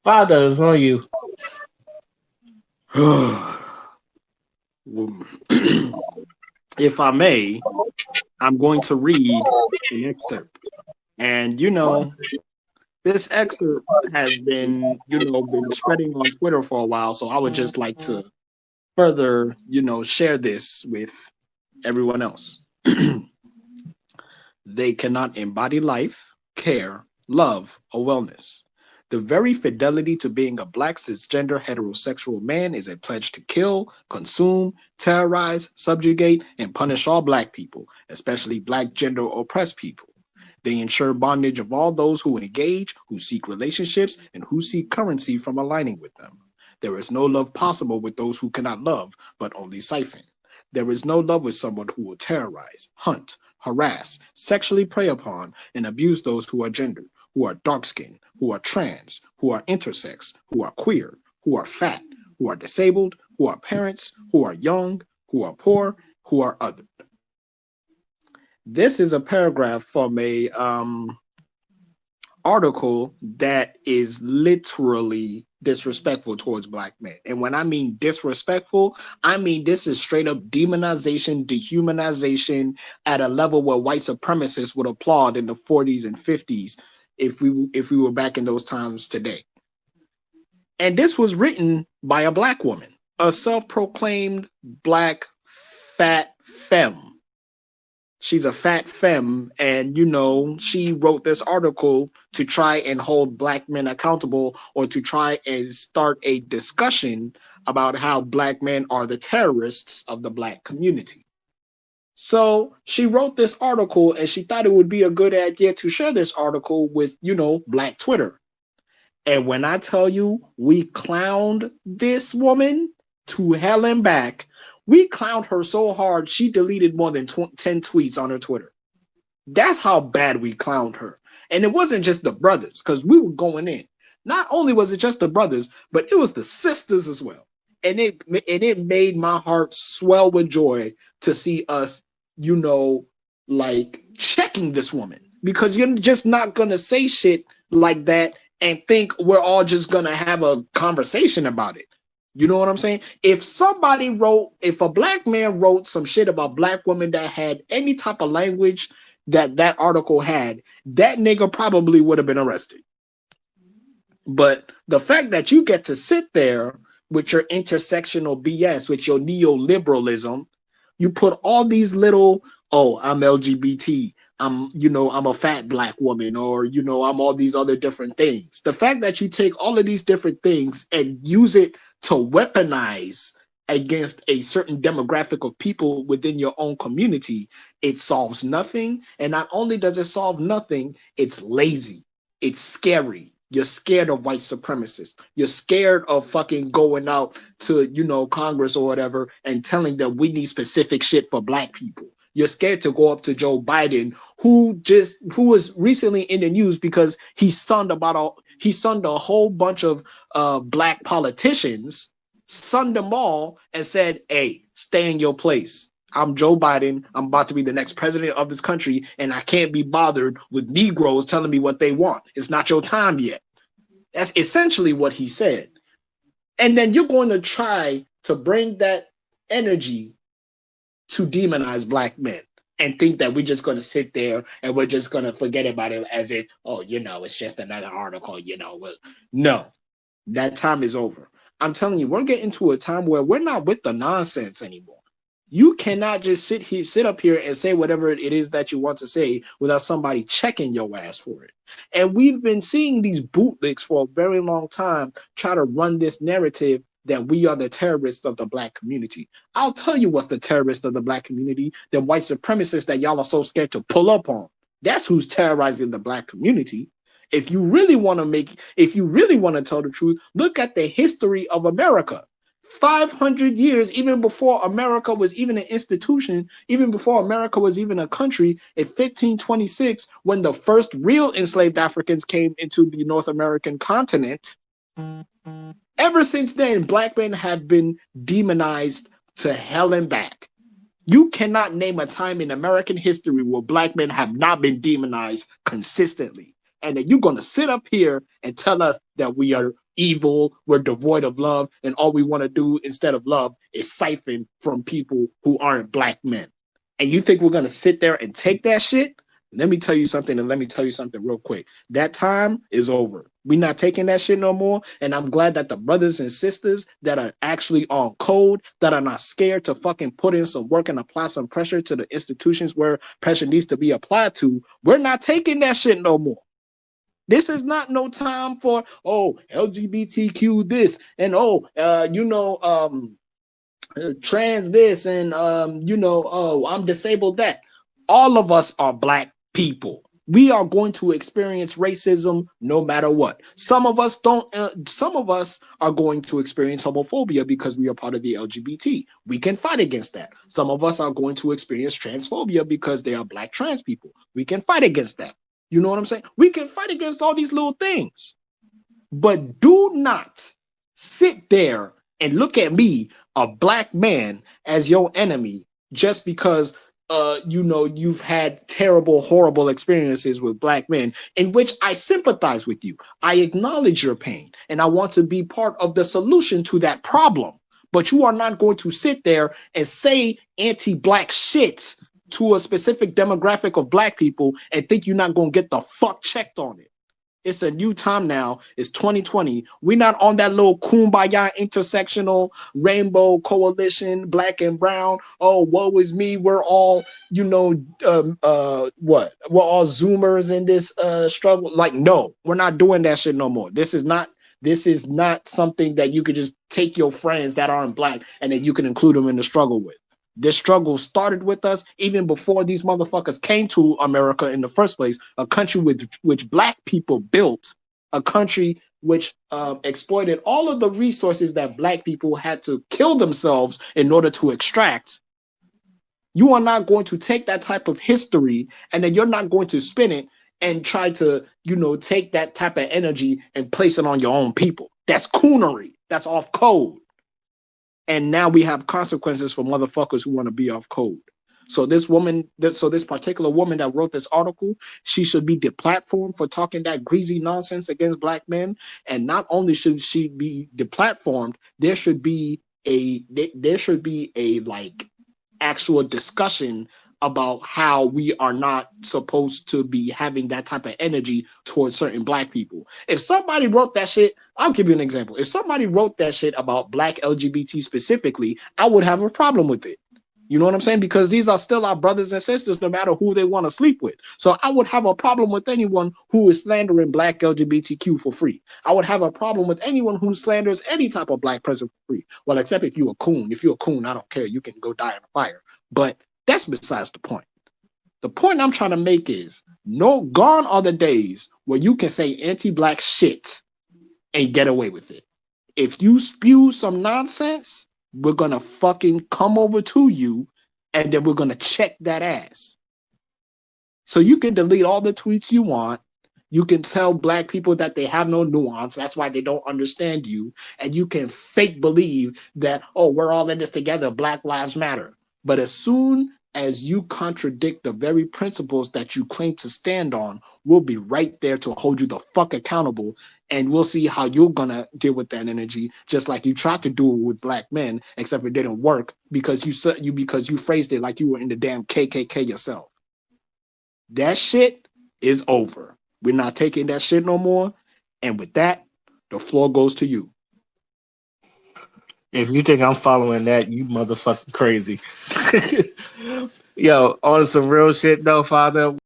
Father is on you. If I may, I'm going to read an excerpt. And this excerpt has been, been spreading on Twitter for a while. So I would just like to further, share this with everyone else. They cannot embody life, care, love, or wellness. The very fidelity to being a black cisgender heterosexual man is a pledge to kill, consume, terrorize, subjugate, and punish all black people, especially black gender oppressed people. They ensure bondage of all those who engage, who seek relationships, and who seek currency from aligning with them. There is no love possible with those who cannot love, but only siphon. There is no love with someone who will terrorize, hunt, harass, sexually prey upon, and abuse those who are gendered, who are dark skinned, who are trans, who are intersex, who are queer, who are fat, who are disabled, who are parents, who are young, who are poor, who are other. This is a paragraph from a article that is literally disrespectful towards black men. And when I mean disrespectful, I mean this is straight up demonization, dehumanization at a level where white supremacists would applaud in the 40s and 50s if we were back in those times today. And this was written by a black woman, a self-proclaimed black fat femme. She's a fat femme, and she wrote this article to try and hold black men accountable, or to try and start a discussion about how black men are the terrorists of the black community. So she wrote this article, and she thought it would be a good idea to share this article with black Twitter. And when I tell you we clowned this woman to hell and back, we clowned her so hard she deleted more than 10 tweets on her Twitter. That's how bad we clowned her. And it wasn't just the brothers, because we were going in. Not only was it just the brothers, but it was the sisters as well. And it made my heart swell with joy to see us, like checking this woman. Because you're just not going to say shit like that and think we're all just going to have a conversation about it. You know what I'm saying? If a black man wrote some shit about black women that had any type of language that article had, that nigga probably would have been arrested. But the fact that you get to sit there with your intersectional BS, with your neoliberalism, you put all these little, oh, I'm LGBT, I'm a fat black woman, or I'm all these other different things. The fact that you take all of these different things and use it to weaponize against a certain demographic of people within your own community, it solves nothing. And not only does it solve nothing, it's lazy, it's scary. You're scared of white supremacists. You're scared of fucking going out to, Congress or whatever and telling them we need specific shit for black people. You're scared to go up to Joe Biden, who was recently in the news because he sunned a whole bunch of black politicians, sunned them all, and said, "Hey, stay in your place. I'm Joe Biden. I'm about to be the next president of this country, and I can't be bothered with Negroes telling me what they want. It's not your time yet." That's essentially what he said. And then you're going to try to bring that energy to demonize black men and think that we're just going to sit there and we're just going to forget about it as if, oh, it's just another article, No, that time is over. I'm telling you, we're getting to a time where we're not with the nonsense anymore. You cannot just sit up here and say whatever it is that you want to say without somebody checking your ass for it. And we've been seeing these bootlegs for a very long time try to run this narrative that we are the terrorists of the black community. I'll tell you what's the terrorist of the black community, the white supremacists that y'all are so scared to pull up on. That's who's terrorizing the black community. If you really want to tell the truth, look at the history of America. 500 years, even before America was even an institution, even before America was even a country, in 1526, when the first real enslaved Africans came into the North American continent, ever since then, black men have been demonized to hell and back. You cannot name a time in American history where black men have not been demonized consistently. And then you're going to sit up here and tell us that we are evil, we're devoid of love, and all we want to do instead of love is siphon from people who aren't black men. And you think we're going to sit there and take that shit? Let me tell you something, and let me tell you something real quick. That time is over. We're not taking that shit no more. And I'm glad that the brothers and sisters that are actually on code, that are not scared to fucking put in some work and apply some pressure to the institutions where pressure needs to be applied to, we're not taking that shit no more. This is not no time for, oh, LGBTQ this, and trans this, and oh, I'm disabled that. All of us are black people. We are going to experience racism no matter what. Some of us don't. Some of us are going to experience homophobia because we are part of the LGBT. We can fight against that. Some of us are going to experience transphobia because they are black trans people. We can fight against that. You know what I'm saying? We can fight against all these little things. But do not sit there and look at me, a black man, as your enemy just because you've had terrible, horrible experiences with black men, in which I sympathize with you. I acknowledge your pain, and I want to be part of the solution to that problem. But you are not going to sit there and say anti-black shit to a specific demographic of black people and think you're not going to get the fuck checked on it. It's a new time now. It's 2020. We're not on that little kumbaya intersectional rainbow coalition, black and brown. Oh, woe is me. We're all, we're all Zoomers in this struggle. Like, no, we're not doing that shit no more. This is not something that you could just take your friends that aren't black and then you can include them in the struggle with. This struggle started with us even before these motherfuckers came to America in the first place, a country which black people built, a country which exploited all of the resources that black people had to kill themselves in order to extract. You are not going to take that type of history and then you're not going to spin it and try to, take that type of energy and place it on your own people. That's coonery. That's off code. And now we have consequences for motherfuckers who want to be off code. So this particular woman that wrote this article, she should be deplatformed for talking that greasy nonsense against black men. And not only should she be deplatformed, there should be a like actual discussion about how we are not supposed to be having that type of energy towards certain black people. If somebody wrote that shit, I'll give you an example. If somebody wrote that shit about black LGBT specifically, I would have a problem with it. You know what I'm saying? Because these are still our brothers and sisters, no matter who they want to sleep with. So I would have a problem with anyone who is slandering black LGBTQ for free. I would have a problem with anyone who slanders any type of black person for free. Well, except if you're a coon. If you're a coon, I don't care. You can go die in a fire. But that's besides the point. The point I'm trying to make is, gone are the days where you can say anti-black shit and get away with it. If you spew some nonsense, we're going to fucking come over to you and then we're going to check that ass. So you can delete all the tweets you want. You can tell black people that they have no nuance. That's why they don't understand you. And you can fake believe that, oh, we're all in this together. Black lives matter. But as soon as you contradict the very principles that you claim to stand on, we'll be right there to hold you the fuck accountable. And we'll see how you're going to deal with that energy, just like you tried to do it with black men, except it didn't work because you phrased it like you were in the damn KKK yourself. That shit is over. We're not taking that shit no more. And with that, the floor goes to you. If you think I'm following that, you motherfucking crazy. Yo, on some real shit though, Faddah,